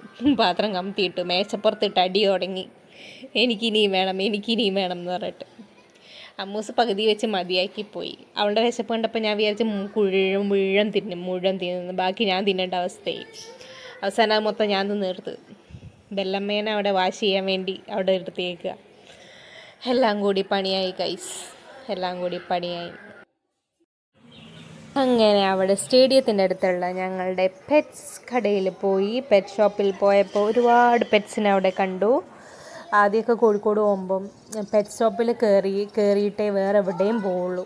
പാത്രം കമത്തിയിട്ട് മേശപ്പുറത്തിട്ട് അടി തുടങ്ങി. എനിക്കിനിയും വേണം എന്ന് പറഞ്ഞിട്ട് അമ്മൂസ് പകുതി വെച്ച് മതിയാക്കി പോയി. അവളുടെ വിശപ്പ് കണ്ടപ്പോൾ ഞാൻ വിചാരിച്ച് മുഴുവൻ തിന്നുന്നു. ബാക്കി ഞാൻ തിന്നേണ്ട അവസ്ഥയായി. അവസാനം അത് മൊത്തം ഞാൻ തീർത്ത്. ബെല്ലമ്മേനെ അവിടെ വാഷ് ചെയ്യാൻ വേണ്ടി അവിടെ എടുത്തേക്കുക. എല്ലാം കൂടി പണിയായി ഗൈസ്, എല്ലാം കൂടി പണിയായി. അങ്ങനെ അവിടെ സ്റ്റേഡിയത്തിൻ്റെ അടുത്തുള്ള ഞങ്ങളുടെ പെറ്റ്സ് കടയിൽ പോയി. പെറ്റ് ഷോപ്പിൽ പോയപ്പോൾ ഒരുപാട് പെറ്റ്സിനെ അവിടെ കണ്ടു. ആദ്യമൊക്കെ കോഴിക്കോട് പോകുമ്പം പെറ്റ് ഷോപ്പിൽ കയറിയിട്ടേ വേറെ എവിടെയും പോവുള്ളൂ.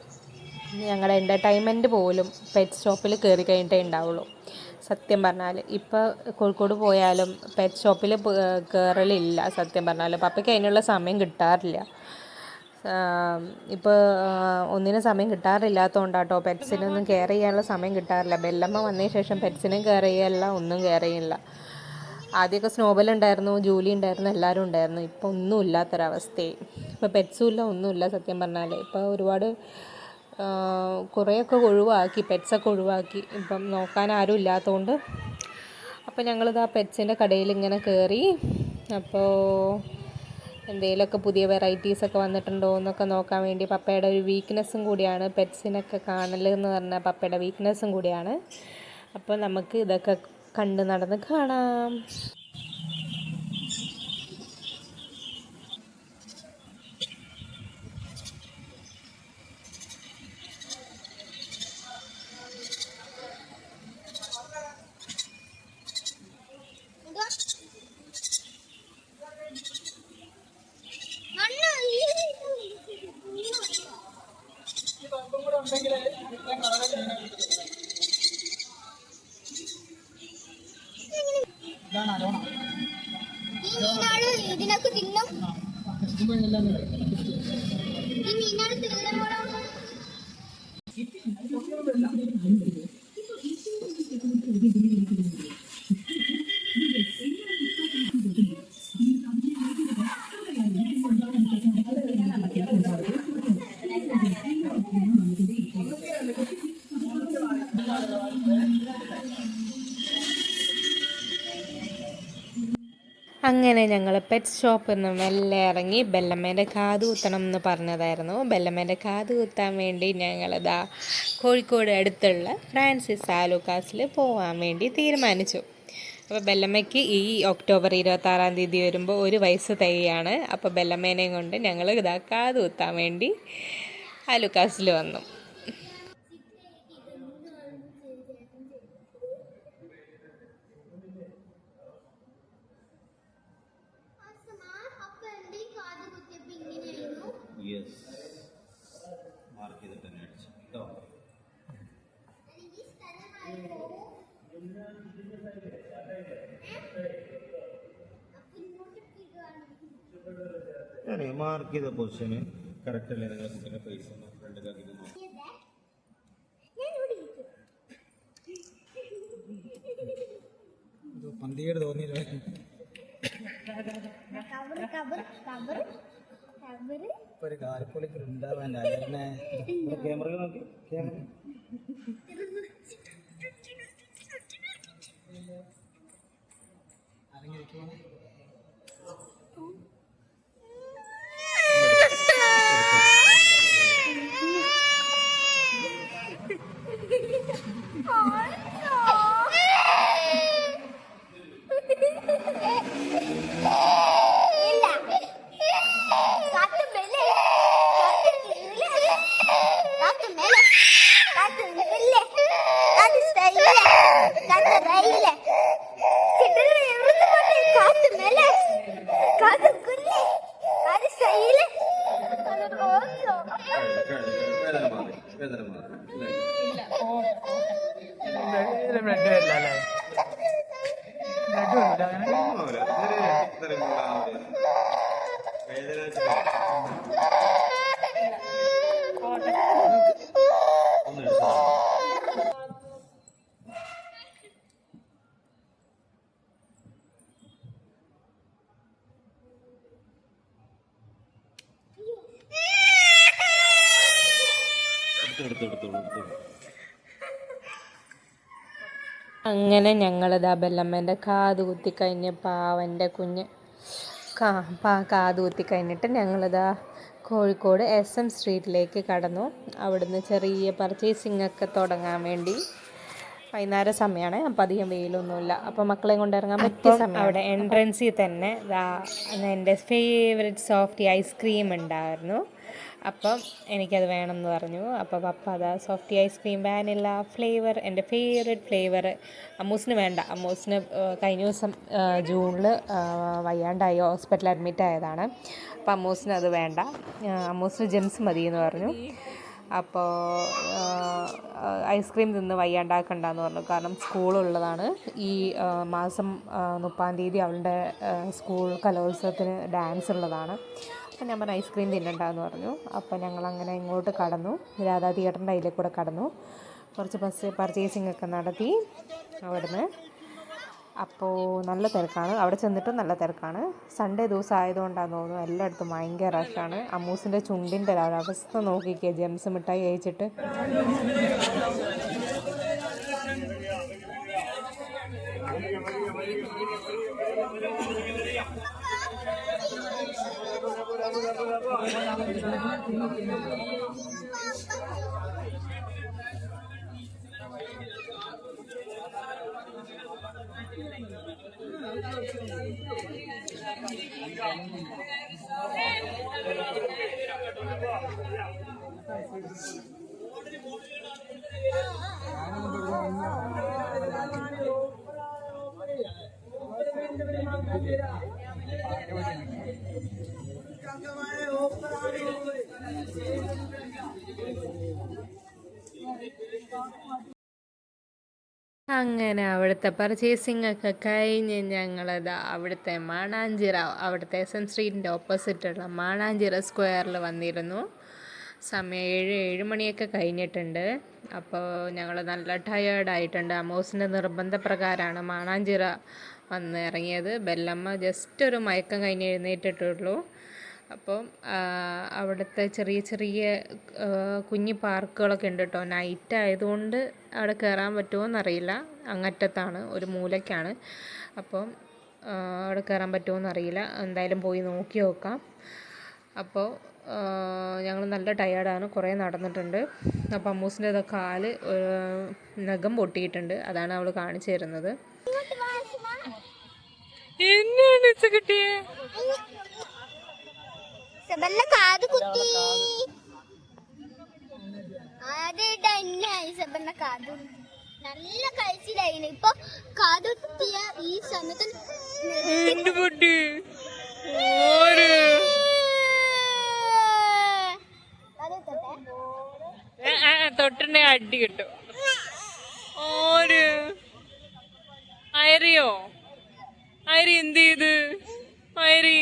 ഞങ്ങളുടെ എൻ്റർടൈൻമെൻറ്റ് പോലും പെറ്റ് ഷോപ്പിൽ കയറി കഴിഞ്ഞിട്ടേ ഉണ്ടാവുള്ളൂ സത്യം പറഞ്ഞാൽ. ഇപ്പോൾ കോഴിക്കോട് പോയാലും പെറ്റ് ഷോപ്പിൽ കയറലില്ല സത്യം പറഞ്ഞാൽ. പപ്പയ്ക്ക് അതിനുള്ള സമയം കിട്ടാറില്ല. ഇപ്പോൾ ഒന്നിനും സമയം കിട്ടാറില്ലാത്തതുകൊണ്ടാട്ടോ പെറ്റ്സിനൊന്നും കെയർ ചെയ്യാനുള്ള സമയം കിട്ടാറില്ല. ബെല്ലമ്മ വന്നതിന് ശേഷം പെറ്റ്സിനും കെയർ ചെയ്യല്ല, ഒന്നും കെയർ ചെയ്യില്ല. ആദ്യമൊക്കെ സ്നോബൽ ഉണ്ടായിരുന്നു, ജൂലി ഉണ്ടായിരുന്നു, എല്ലാവരും ഉണ്ടായിരുന്നു. ഇപ്പോൾ ഒന്നും ഇല്ലാത്തൊരവസ്ഥയായി. ഇപ്പോൾ പെറ്റ്സും ഇല്ല, ഒന്നുമില്ല സത്യം പറഞ്ഞാൽ. ഇപ്പോൾ ഒരുപാട് കുറേയൊക്കെ ഒഴിവാക്കി, പെറ്റ്സൊക്കെ ഒഴിവാക്കി. ഇപ്പം നോക്കാൻ ആരും ഇല്ലാത്തതുകൊണ്ട് അപ്പോൾ ഞങ്ങളിതാ പെറ്റ്സിൻ്റെ കടയിൽ ഇങ്ങനെ കയറി. അപ്പോൾ എന്തെങ്കിലുമൊക്കെ പുതിയ വെറൈറ്റീസൊക്കെ വന്നിട്ടുണ്ടോ എന്നൊക്കെ നോക്കാൻ വേണ്ടി. പപ്പയുടെ ഒരു വീക്ക്നെസ്സും കൂടിയാണ് പെറ്റ്സിനൊക്കെ കാണൽ എന്ന് പറഞ്ഞാൽ, പപ്പയുടെ വീക്ക്നെസ്സും കൂടിയാണ്. അപ്പോൾ നമുക്ക് ഇതൊക്കെ കണ്ട് നടന്ന് കാണാം. ഇതിനൊക്കെ തിന്നും. ഈ മീനാണ് തിന്നുമ്പോഴോ അങ്ങനെ ഞങ്ങൾ പെറ്റ് ഷോപ്പിൽ നിന്ന് മെല്ലെ ഇറങ്ങി ബെല്ലമ്മേൻ്റെ കാത് കുത്തണം എന്ന് പറഞ്ഞതായിരുന്നു. ബെല്ലമ്മേൻ്റെ കാത് കുത്താൻ വേണ്ടി ഞങ്ങളിതാ കോഴിക്കോട് അടുത്തുള്ള ഫ്രാൻസിസ് ആലുക്കാസിൽ പോകാൻ വേണ്ടി തീരുമാനിച്ചു. അപ്പോൾ ബെല്ലമ്മയ്ക്ക് ഈ ഒക്ടോബർ 26-ാം തീയതി വരുമ്പോൾ 1 വയസ്സ് തികയാണ്. അപ്പോൾ ബെല്ലമ്മേനെയും കൊണ്ട് ഞങ്ങൾ ഇതാ കാത് കുത്താൻ വേണ്ടി ആലുക്കാസിൽ വന്നു. മാർക്ക് ചെയ്ത പൊസിഷന് കറക്റ്റ് അല്ലേ? നിങ്ങളുടെ കുട്ടിയുടെ ഫേസ് ഒന്ന് ഫ്രണ്ടിലാക്കി പന്തികേട് തോന്നിയില്ല. ഒരു കാൽപ്പൊളിക്ക് ഉണ്ടാവാൻ ക്യാമറ നോക്കി ക്യാമറ അരങ്ങിരിക്കുവാണ്. വേദന അങ്ങനെ ഞങ്ങളിതാ ബെല്ലമ്മേൻ്റെ കാത് കുത്തി കഴിഞ്ഞ് പാവൻ്റെ കുഞ്ഞ് കാത് കുത്തി കഴിഞ്ഞിട്ട് ഞങ്ങളിതാ കോഴിക്കോട് SM സ്ട്രീറ്റിലേക്ക് കടന്നു. അവിടുന്ന് ചെറിയ പർച്ചേസിംഗ് ഒക്കെ തുടങ്ങാൻ വേണ്ടി. വൈകുന്നേരം സമയമാണ്, അപ്പം അധികം വെയിലൊന്നുമില്ല, അപ്പോൾ മക്കളെയും കൊണ്ടിറങ്ങാൻ പറ്റിയ സമയം. അവിടെ എൻട്രൻസിൽ തന്നെ എൻ്റെ ഫേവറേറ്റ് സോഫ്റ്റി ഐസ്ക്രീം ഉണ്ടായിരുന്നു. അപ്പം എനിക്കത് വേണമെന്ന് പറഞ്ഞു. അപ്പോൾ പപ്പ അതാ സോഫ്റ്റി ഐസ്ക്രീം വാനില ഫ്ലേവർ, എൻ്റെ ഫേവറേറ്റ് ഫ്ലേവർ. അമ്മൂസിന് വേണ്ട, അമ്മൂസിന് കഴിഞ്ഞ ദിവസം ജൂണിൽ വയ്യാണ്ടായി, ഹോസ്പിറ്റലിൽ അഡ്മിറ്റ് ആയതാണ്. അപ്പോൾ അമ്മൂസിന് അത് വേണ്ട, അമ്മൂസിന് ജെംസ് മതി എന്ന് പറഞ്ഞു. അപ്പോൾ ഐസ്ക്രീം തിന്ന് വയ്യാണ്ടാക്കണ്ടെന്ന് പറഞ്ഞു, കാരണം സ്കൂളുള്ളതാണ്. ഈ മാസം 30-ാം തീയതി അവളുടെ സ്കൂൾ കലോത്സവത്തിന് ഡാൻസ് ഉള്ളതാണ്. അപ്പം ഞാൻ പറഞ്ഞു ഐസ്ക്രീം തിന്നണ്ടെന്ന് പറഞ്ഞു. അപ്പോൾ ഞങ്ങളങ്ങനെ ഇങ്ങോട്ട് കടന്നു, രാധാ തിയേറ്ററിൻ്റെ അതിലേക്ക് കൂടെ കടന്നു. കുറച്ച് പർച്ചേസിംഗ് ഒക്കെ നടത്തി അവിടുന്ന്. അപ്പോൾ നല്ല തിരക്കാണ്, അവിടെ ചെന്നിട്ടും നല്ല തിരക്കാണ്. സൺഡേ ദിവസം ആയതുകൊണ്ടാണെന്ന് തോന്നുന്നു എല്ലായിടത്തും ഭയങ്കര റഷാണ്. അമ്മൂസിൻ്റെ ചുണ്ടിൻ്റെ ഒരവസ്ഥ നോക്കിക്കുക, ജെംസ് മിഠായി കഴിച്ചിട്ട്. അങ്ങനെ അവിടുത്തെ പർച്ചേസിംഗ് ഒക്കെ കഴിഞ്ഞ് ഞങ്ങളത് അവിടുത്തെ മാണാഞ്ചിറ, അവിടുത്തെ SM സ്ട്രീറ്റിൻ്റെ ഓപ്പോസിറ്റുള്ള മാണാഞ്ചിറ സ്ക്വയറിൽ വന്നിരുന്നു. സമയം 7 മണിയൊക്കെ കഴിഞ്ഞിട്ടുണ്ട്. അപ്പോൾ ഞങ്ങൾ നല്ല ടയേർഡായിട്ടുണ്ട്. അമ്മൂസിൻ്റെ നിർബന്ധപ്രകാരമാണ് മാണാഞ്ചിറ വന്ന് ഇറങ്ങിയത്. ബെല്ലമ്മ ജസ്റ്റ് ഒരു മയക്കം കഴിഞ്ഞ് എഴുന്നേറ്റിട്ടുള്ളൂ. അപ്പോൾ അവിടുത്തെ ചെറിയ ചെറിയ കുഞ്ഞു പാർക്കുകളൊക്കെ ഉണ്ട് കേട്ടോ. നൈറ്റ് ആയതുകൊണ്ട് അവിടെ കയറാൻ പറ്റുമോ എന്നറിയില്ല, അങ്ങറ്റത്താണ്, ഒരു മൂലയ്ക്കാണ്. അപ്പം അവിടെ കയറാൻ പറ്റുമോ എന്നറിയില്ല, എന്തായാലും പോയി നോക്കി നോക്കാം. അപ്പോൾ ഞങ്ങൾ നല്ല ടയേർഡാണ്, കുറേ നടന്നിട്ടുണ്ട്. അപ്പോൾ അമ്മൂസിൻ്റെ കാല് നഖം പൊട്ടിയിട്ടുണ്ട്, അതാണ് അവൾ കാണിച്ചു തരുന്നത്. എന്നാണ് കിട്ടിയേ? കാത് കുത്തി കാത് നല്ല കഴിച്ചിലായിരുന്നു. ഇപ്പൊ കാത് കുത്തിയ ഈ സമയത്ത് തൊട്ടിന്റെ അടി കിട്ടും. അയറിയോ? അയറി എന്ത് ചെയ്ത്? അയറി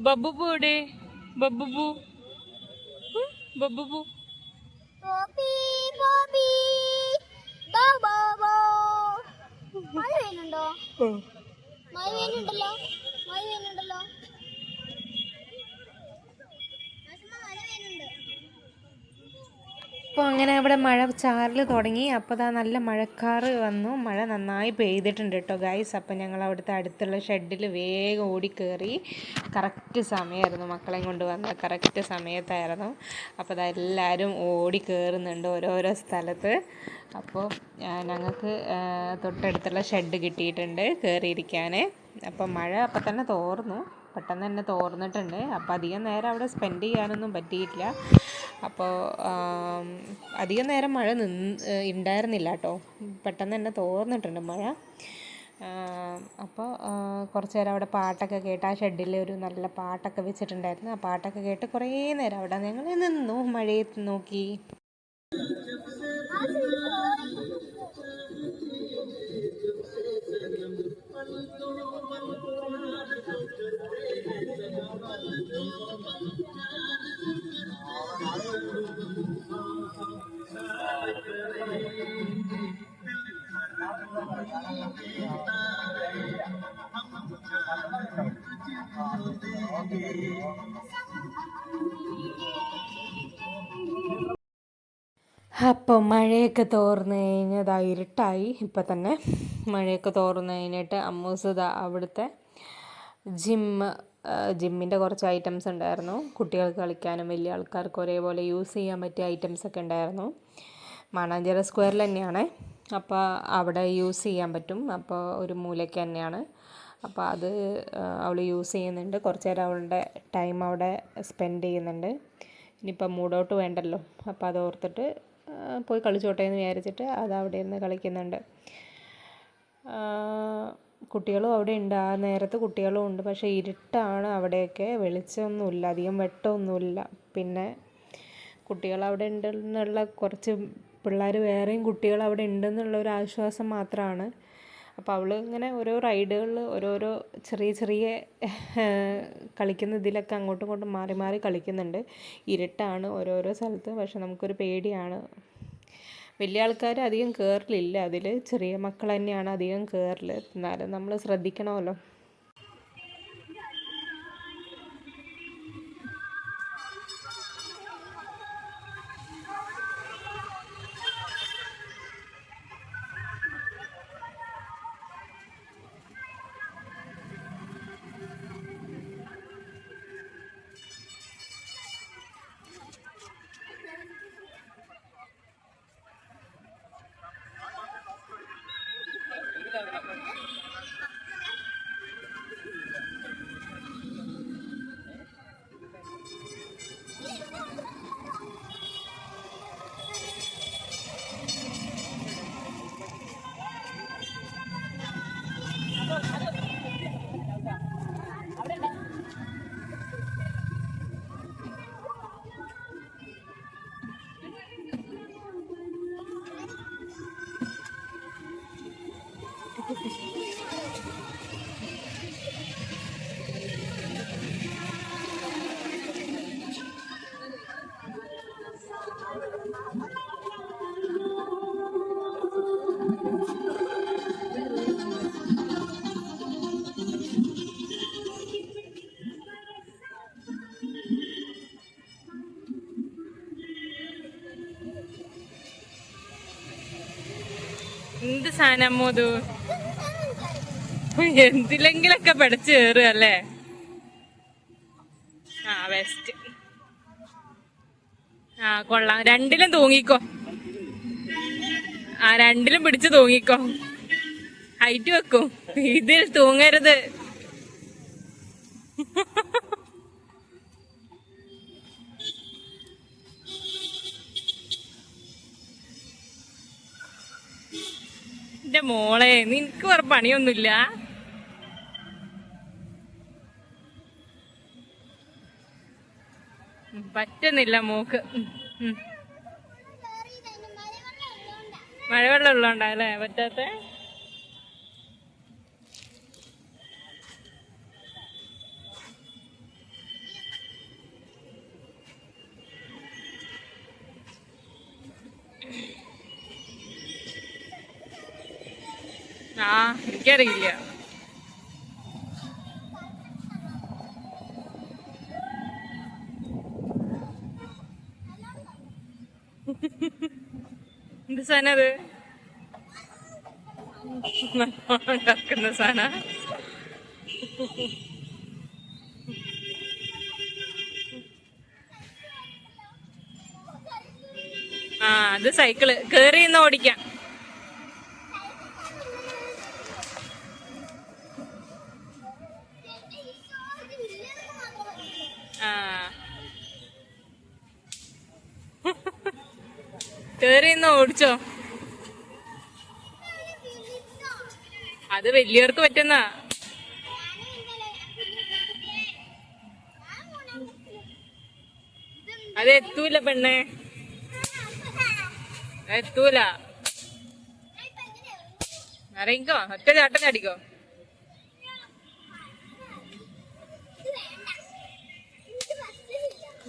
ബബ്ബു എവിടെ? ബബ്ബു മഴ വേണുണ്ടല്ലോ. അപ്പോൾ അങ്ങനെ അവിടെ മഴ ചാറൽ തുടങ്ങി. അപ്പോൾ ദാ നല്ല മഴക്കാറ് വന്നു, മഴ നന്നായി പെയ്തിട്ടുണ്ട് കേട്ടോ ഗൈസ്. അപ്പോൾ ഞങ്ങൾ അവിടുത്തെ അടുത്തുള്ള ഷെഡിൽ വേഗം ഓടിക്കയറി. കറക്റ്റ് സമയമായിരുന്നു, മക്കളെയും കൊണ്ട് വന്ന കറക്റ്റ് സമയത്തായിരുന്നു. അപ്പോൾ അതെല്ലാവരും ഓടി കയറുന്നുണ്ട് ഓരോരോ സ്ഥലത്ത്. അപ്പോൾ ഞങ്ങൾക്ക് തൊട്ടടുത്തുള്ള ഷെഡ് കിട്ടിയിട്ടുണ്ട് കയറിയിരിക്കാൻ. അപ്പോൾ മഴ അപ്പം തന്നെ തോർന്നു, പെട്ടെന്ന് തന്നെ തോർന്നിട്ടുണ്ട്. അപ്പോൾ അധികം നേരം അവിടെ സ്പെൻഡ് ചെയ്യാനൊന്നും പറ്റിയിട്ടില്ല. അപ്പോൾ അധികം നേരം മഴ ഉണ്ടായിരുന്നില്ല കേട്ടോ, പെട്ടെന്ന് തന്നെ തോർന്നിട്ടുണ്ട് മഴ. അപ്പോൾ കുറച്ച് നേരം അവിടെ പാട്ടൊക്കെ കേട്ട്, ആ ഷെഡിൽ ഒരു നല്ല പാട്ടൊക്കെ വെച്ചിട്ടുണ്ടായിരുന്നു. ആ പാട്ടൊക്കെ കേട്ട് കുറേ നേരം അവിടെ ഞങ്ങൾ നിന്നു, മഴയത്ത് നോക്കി. അപ്പോൾ മഴയൊക്കെ തോർന്ന് കഴിഞ്ഞതാ ഇരുട്ടായി. ഇപ്പം തന്നെ മഴയൊക്കെ തോർന്ന് കഴിഞ്ഞിട്ട് അമ്മൂസ് അവിടുത്തെ ജിമ്മിൻ്റെ കുറച്ച് ഐറ്റംസ് ഉണ്ടായിരുന്നു. കുട്ടികൾക്ക് കളിക്കാനും വലിയ ആൾക്കാർക്ക് ഒരേപോലെ യൂസ് ചെയ്യാൻ പറ്റിയ ഐറ്റംസൊക്കെ ഉണ്ടായിരുന്നു. മാനാഞ്ചിറ സ്ക്വയറിൽ തന്നെയാണ്. അപ്പോൾ അവിടെ യൂസ് ചെയ്യാൻ പറ്റും. അപ്പോൾ ഒരു മൂലയ്ക്ക് തന്നെയാണ്. അപ്പോൾ അത് അവൾ യൂസ് ചെയ്യുന്നുണ്ട്. കുറച്ച് നേരം അവളുടെ ടൈം അവിടെ സ്പെൻഡ് ചെയ്യുന്നുണ്ട്. ഇനിയിപ്പോൾ മൂഡൗട്ട് വേണ്ടല്ലോ, അപ്പോൾ അത് ഓർത്തിട്ട് പോയി കളിച്ചോട്ടെ എന്ന് വിചാരിച്ചിട്ട് അത് അവിടെ ഇരുന്ന് കളിക്കുന്നുണ്ട്. കുട്ടികളും അവിടെ ഉണ്ട്. ആ നേരത്ത് കുട്ടികളും ഉണ്ട്. പക്ഷേ ഇരുട്ടാണ് അവിടെയൊക്കെ, വെളിച്ചമൊന്നുമില്ല, അധികം വെട്ടമൊന്നുമില്ല. പിന്നെ കുട്ടികൾ അവിടെ ഉണ്ടെന്നുള്ള കുറച്ച് പിള്ളേർ വേറെയും കുട്ടികൾ അവിടെ ഉണ്ടെന്നുള്ള ഒരു ആശ്വാസം മാത്രമാണ്. അപ്പോൾ അവൾ ഇങ്ങനെ ഓരോ റൈഡുകളിൽ ഓരോരോ ചെറിയ ചെറിയ കളിക്കുന്ന ഇതിലൊക്കെ അങ്ങോട്ടും ഇങ്ങോട്ടും മാറി മാറി കളിക്കുന്നുണ്ട്. ഇരുട്ടാണ് ഓരോരോ സ്ഥലത്ത്. പക്ഷെ നമുക്കൊരു പേടിയാണ്. വലിയ ആൾക്കാർ അധികം കയറലില്ല അതിൽ, ചെറിയ മക്കൾ തന്നെയാണ് അധികം കയറൽ. എന്നാലും നമ്മൾ ശ്രദ്ധിക്കണമല്ലോ. എന്ത് സാധനം മോതു, എന്തിലെങ്കിലൊക്കെ പഠിച്ചു കയറുക അല്ലേ? ആ വെസ്റ്റ്, ആ കൊള്ളാം. രണ്ടിലും തൂങ്ങിക്കോ. ആ രണ്ടിലും പിടിച്ച് തൂങ്ങിക്കോ. ഹൈറ്റ് വെക്കും, ഇതിൽ തൂങ്ങരുത്. എന്റെ മോളെ, നിനക്ക് വേറെ പണിയൊന്നുമില്ല. പറ്റുന്നില്ല മോക്ക്. മഴവെള്ളം ഉള്ളോണ്ടാ അല്ലേ പറ്റാത്ത? ആ എനിക്കറിയില്ല. എന്ത് സാധനം അത്? ഉണ്ടാക്കുന്ന സാധന. ആ അത് സൈക്കിള് കേറി നിന്ന് ഓടിക്കാം. ആ കേറി നിന്ന് ഓടിച്ചോ. അത് വലിയവർക്ക് പറ്റുന്ന. അത് എത്തൂല പെണ്ണെ, എത്തൂല. ഇറങ്ങിക്കോ, ഒറ്റ ചാട്ടം ചാടിക്കോ.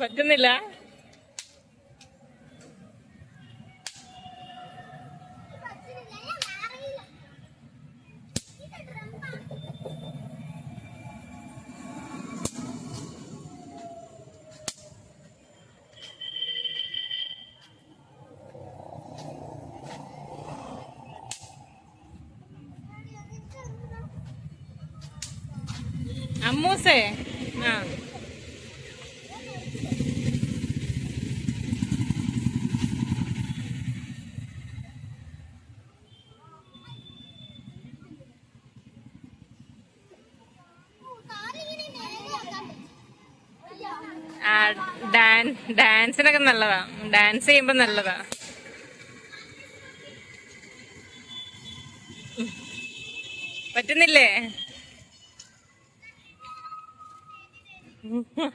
പറ്റുന്നില്ല. അമ്മൂസേ ആ ഡാൻസിനൊക്കെ നല്ലതാ. ഡാൻസ് ചെയ്യുമ്പോ നല്ലതാ. പറ്റുന്നില്ലേ?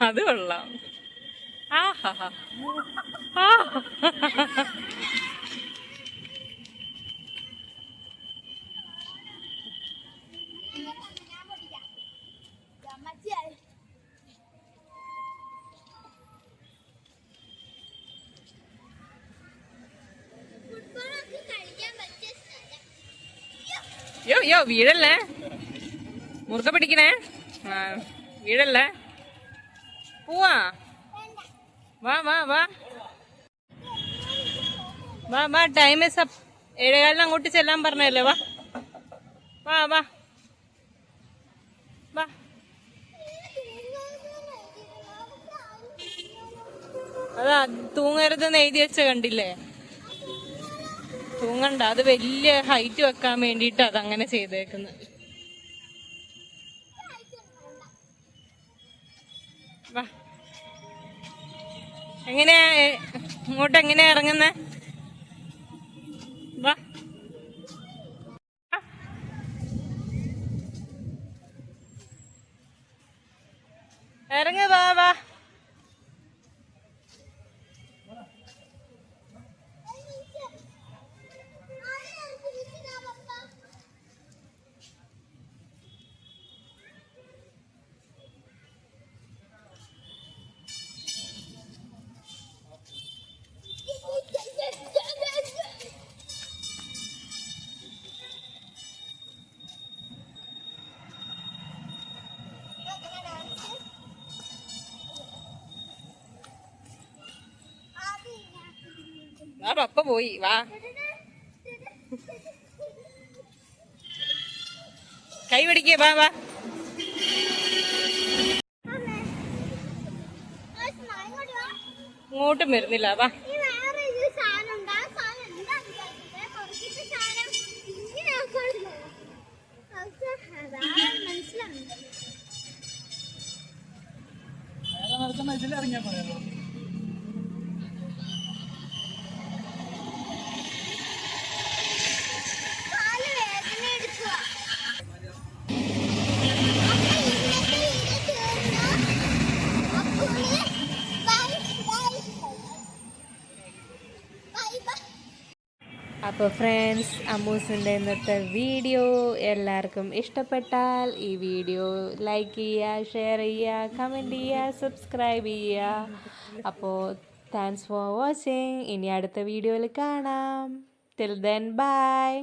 അത് കൊള്ളാം. ആഹാ ആ യോ യോ വീഴല്ലേ, മുറുക്ക പിടിക്കണേ. ആ വീഴല്ലേ. പോവാ, വാ വാ വാ വാ വാ. ടൈം 7:15 അങ്ങോട്ട് ചെല്ലാൻ പറഞ്ഞല്ലേ. വാ വാ വാ വാ. അതാ തൂങ്ങരുതെന്ന് എഴുതി വെച്ച കണ്ടില്ലേ? തൂങ്ങണ്ട, അത് വലിയ ഹൈറ്റ് വെക്കാൻ വേണ്ടിട്ട് അതങ്ങനെ ചെയ്തേക്കുന്നത്. വാ. എങ്ങനെയാ ഇങ്ങോട്ട് എങ്ങനെയാ ഇറങ്ങുന്നേ? വാ ഇറങ്ങ. വാ വാ. വാ പപ്പ പോയി. വാ. കൈ പിടിക്കേ. വാ വാ. ഇങ്ങോട്ടും വരുന്നില്ല. വാ. ഇതിലിറങ്ങിയാ പറയാ. അപ്പോൾ ഫ്രണ്ട്സ്, അമ്മൂസിൻ്റെ ഇന്നത്തെ വീഡിയോ എല്ലാവർക്കും ഇഷ്ടപ്പെട്ടാൽ ഈ വീഡിയോ ലൈക്ക് ചെയ്യുക, ഷെയർ ചെയ്യുക, കമൻറ്റ് ചെയ്യുക, സബ്സ്ക്രൈബ് ചെയ്യുക. അപ്പോൾ താങ്ക്സ് ഫോർ വാച്ചിങ്. ഇനി അടുത്ത വീഡിയോയിൽ കാണാം. Till then bye.